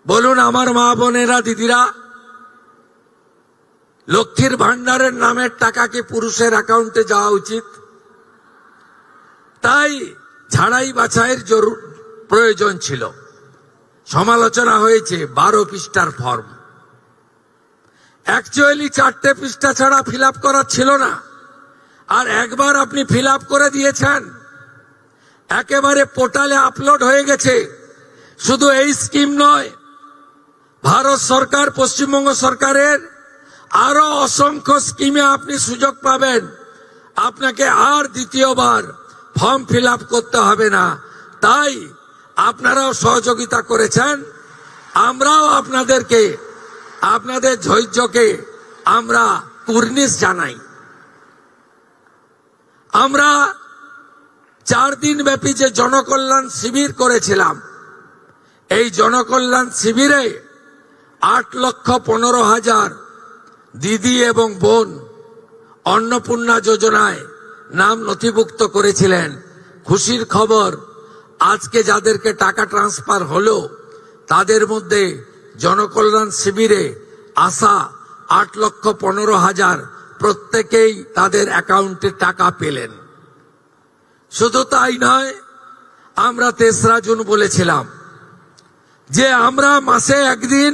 বলুন আমার মা বোনেরা, দিদিরা, লক্ষ্মীর ভান্ডারের নামের টাকা কি পুরুষের অ্যাকাউন্টে যাওয়া উচিত? তাই ছাড়াই বাছাইয়ের প্রয়োজন ছিল। সমালোচনা হয়েছে 12 পৃষ্ঠার ফর্ম। অ্যাকচুয়ালি 4টে পৃষ্ঠা ছাড়া ফিল আপ করা ছিল না, আর একবার আপনি ফিল আপ করে দিয়েছেন, একেবারে পোর্টালে আপলোড হয়ে গেছে। শুধু এই স্কিম নয়, ভারত সরকার, পশ্চিমবঙ্গ সরকারের আরো অসংখ্য স্কিমে আপনি সুযোগ পাবেন। আপনাকে আর দ্বিতীয়বার ফর্ম ফিল আপ করতে হবে না। তাই আপনারাও সহযোগিতা করেছেন, আমরাও আপনাদেরকে, আপনাদের ধৈর্যকে আমরা কুর্নিশ জানাই। আমরা 4 দিন ব্যাপী যে জনকল্যাণ শিবির করেছিলাম, এই জনকল্যাণ শিবিরে 8,15,000 দিদি এবং বোন অন্নপূর্ণা যোজনায় নাম নথিভুক্ত করেছিলেন। খুশির খবর, আজকে যাদেরকে টাকা ট্রান্সফার হলো তাদের মধ্যে জনকল্যাণ শিবিরে আসা 8,15,000 প্রত্যেকেই তাদের অ্যাকাউন্টে টাকা পেলেন। শুধু তাই নয়, আমরা 3রা জুন বলেছিলাম যে আমরা মাসে একদিন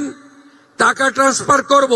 টাকা ট্রান্সফার করব।